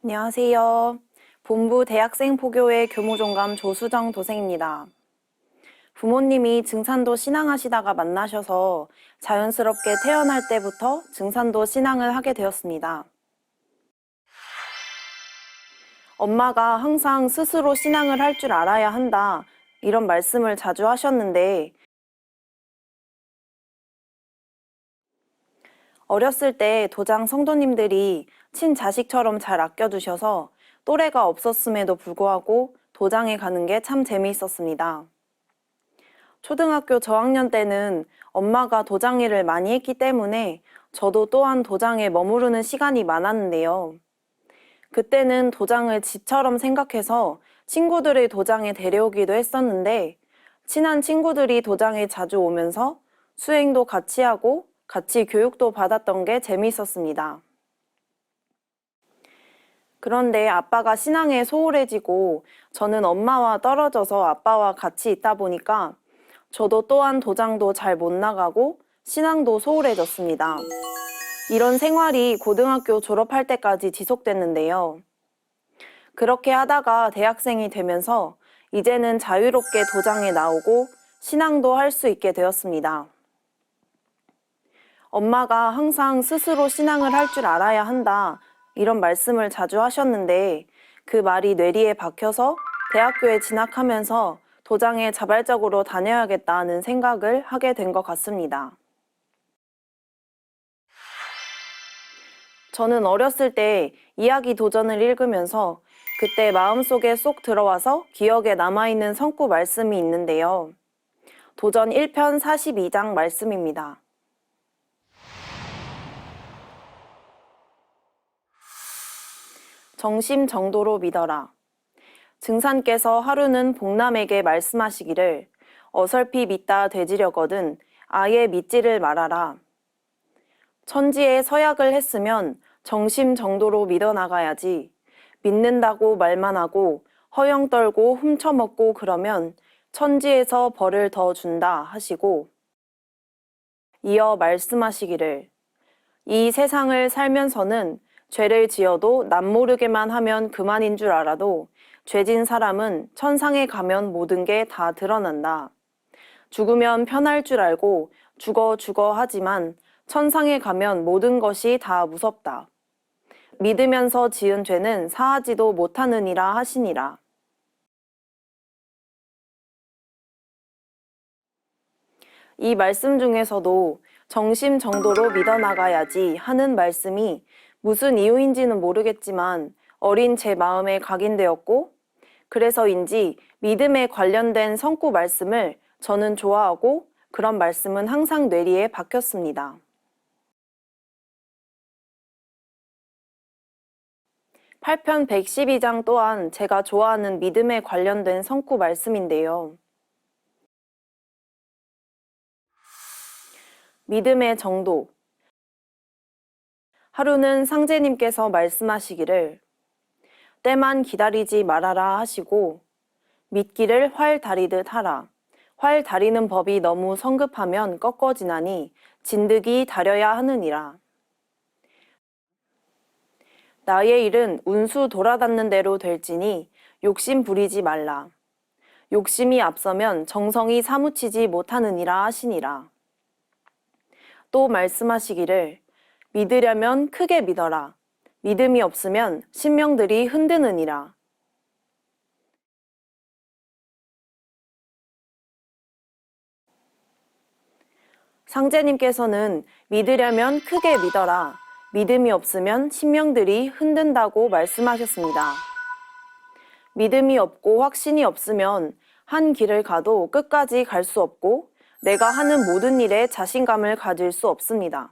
안녕하세요. 본부 대학생포교회 교무종감 조수정 도생입니다. 부모님이 증산도 신앙하시다가 만나셔서 자연스럽게 태어날 때부터 증산도 신앙을 하게 되었습니다. 엄마가 항상 스스로 신앙을 할 줄 알아야 한다, 이런 말씀을 자주 하셨는데, 어렸을 때 도장 성도님들이 친자식처럼 잘 아껴주셔서 또래가 없었음에도 불구하고 도장에 가는 게 참 재미있었습니다. 초등학교 저학년 때는 엄마가 도장 일을 많이 했기 때문에 저도 또한 도장에 머무르는 시간이 많았는데요. 그때는 도장을 집처럼 생각해서 친구들의 도장에 데려오기도 했었는데, 친한 친구들이 도장에 자주 오면서 수행도 같이 하고 같이 교육도 받았던 게 재미있었습니다. 그런데 아빠가 신앙에 소홀해지고 저는 엄마와 떨어져서 아빠와 같이 있다 보니까 저도 또한 도장도 잘 못 나가고 신앙도 소홀해졌습니다. 이런 생활이 고등학교 졸업할 때까지 지속됐는데요. 그렇게 하다가 대학생이 되면서 이제는 자유롭게 도장에 나오고 신앙도 할 수 있게 되었습니다. 엄마가 항상 스스로 신앙을 할 줄 알아야 한다, 이런 말씀을 자주 하셨는데 그 말이 뇌리에 박혀서 대학교에 진학하면서 도장에 자발적으로 다녀야겠다는 생각을 하게 된 것 같습니다. 저는 어렸을 때 이야기 도전을 읽으면서 그때 마음속에 쏙 들어와서 기억에 남아있는 성구 말씀이 있는데요. 도전 1편 42장 말씀입니다. 정심정도로 믿어라. 증산께서 하루는 복남에게 말씀하시기를 어설피 믿다 되지려거든 아예 믿지를 말아라. 천지에 서약을 했으면 정심정도로 믿어나가야지. 믿는다고 말만 하고 허영 떨고 훔쳐먹고 그러면 천지에서 벌을 더 준다 하시고, 이어 말씀하시기를 이 세상을 살면서는 죄를 지어도 남모르게만 하면 그만인 줄 알아도 죄진 사람은 천상에 가면 모든 게 다 드러난다. 죽으면 편할 줄 알고 죽어 하지만 천상에 가면 모든 것이 다 무섭다. 믿으면서 지은 죄는 사하지도 못하느니라 하시니라. 이 말씀 중에서도 정심정도로 믿어나가야지 하는 말씀이 무슨 이유인지는 모르겠지만 어린 제 마음에 각인되었고, 그래서인지 믿음에 관련된 성구 말씀을 저는 좋아하고 그런 말씀은 항상 뇌리에 박혔습니다. 8편 112장 또한 제가 좋아하는 믿음에 관련된 성구 말씀인데요. 믿음의 정도. 하루는 상제님께서 말씀하시기를 때만 기다리지 말아라 하시고 믿기를 활 다리듯 하라. 활 다리는 법이 너무 성급하면 꺾어지나니 진득이 다려야 하느니라. 나의 일은 운수 돌아닿는 대로 될지니 욕심 부리지 말라. 욕심이 앞서면 정성이 사무치지 못하느니라 하시니라. 또 말씀하시기를 믿으려면 크게 믿어라. 믿음이 없으면 신명들이 흔드느니라. 상제님께서는 믿으려면 크게 믿어라. 믿음이 없으면 신명들이 흔든다고 말씀하셨습니다. 믿음이 없고 확신이 없으면 한 길을 가도 끝까지 갈 수 없고 내가 하는 모든 일에 자신감을 가질 수 없습니다.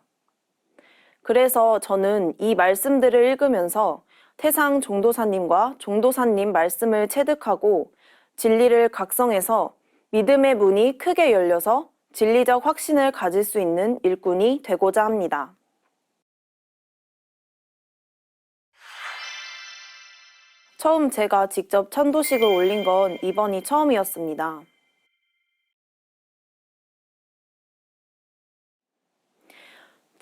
그래서 저는 이 말씀들을 읽으면서 태상 종도사님과 종도사님 말씀을 체득하고 진리를 각성해서 믿음의 문이 크게 열려서 진리적 확신을 가질 수 있는 일꾼이 되고자 합니다. 처음 제가 직접 천도식을 올린 건 이번이 처음이었습니다.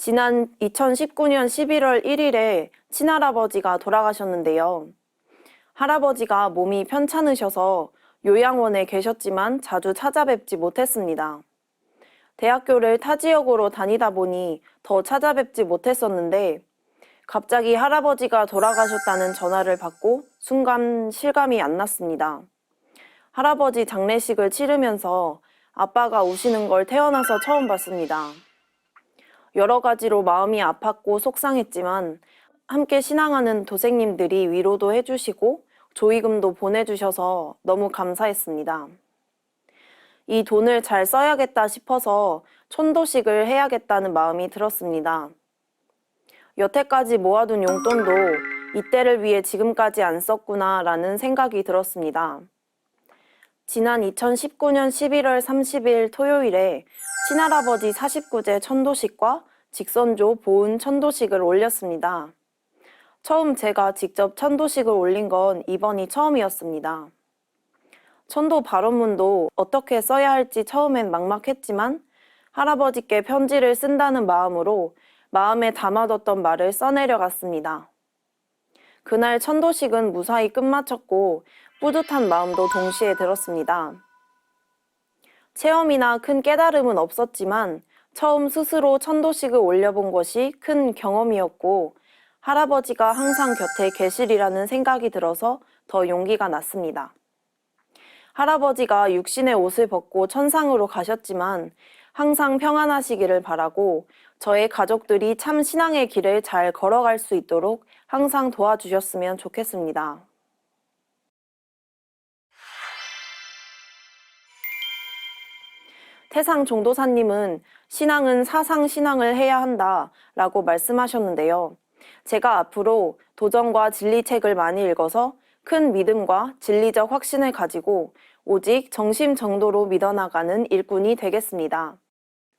지난 2019년 11월 1일에 친할아버지가 돌아가셨는데요. 할아버지가 몸이 편찮으셔서 요양원에 계셨지만 자주 찾아뵙지 못했습니다. 대학교를 타 지역으로 다니다 보니 더 찾아뵙지 못했었는데 갑자기 할아버지가 돌아가셨다는 전화를 받고 순간 실감이 안 났습니다. 할아버지 장례식을 치르면서 아빠가 우시는 걸 태어나서 처음 봤습니다. 여러 가지로 마음이 아팠고 속상했지만 함께 신앙하는 도생님들이 위로도 해주시고 조의금도 보내주셔서 너무 감사했습니다. 이 돈을 잘 써야겠다 싶어서 촌도식을 해야겠다는 마음이 들었습니다. 여태까지 모아둔 용돈도 이때를 위해 지금까지 안 썼구나 라는 생각이 들었습니다. 지난 2019년 11월 30일 토요일에 친할아버지 49제 천도식과 직선조 보은 천도식을 올렸습니다. 처음 제가 직접 천도식을 올린 건 이번이 처음이었습니다. 천도 발언문도 어떻게 써야 할지 처음엔 막막했지만 할아버지께 편지를 쓴다는 마음으로 마음에 담아뒀던 말을 써내려갔습니다. 그날 천도식은 무사히 끝마쳤고 뿌듯한 마음도 동시에 들었습니다. 체험이나 큰 깨달음은 없었지만 처음 스스로 천도식을 올려본 것이 큰 경험이었고 할아버지가 항상 곁에 계시리라는 생각이 들어서 더 용기가 났습니다. 할아버지가 육신의 옷을 벗고 천상으로 가셨지만 항상 평안하시기를 바라고 저의 가족들이 참 신앙의 길을 잘 걸어갈 수 있도록 항상 도와주셨으면 좋겠습니다. 태상 종도사님은 신앙은 사상 신앙을 해야 한다 라고 말씀하셨는데요. 제가 앞으로 도전과 진리 책을 많이 읽어서 큰 믿음과 진리적 확신을 가지고 오직 정심정도로 믿어나가는 일꾼이 되겠습니다.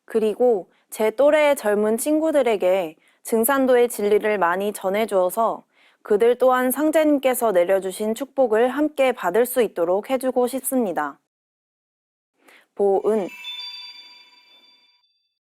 그리고 제 또래의 젊은 친구들에게 증산도의 진리를 많이 전해주어서 그들 또한 상제님께서 내려주신 축복을 함께 받을 수 있도록 해주고 싶습니다. 보은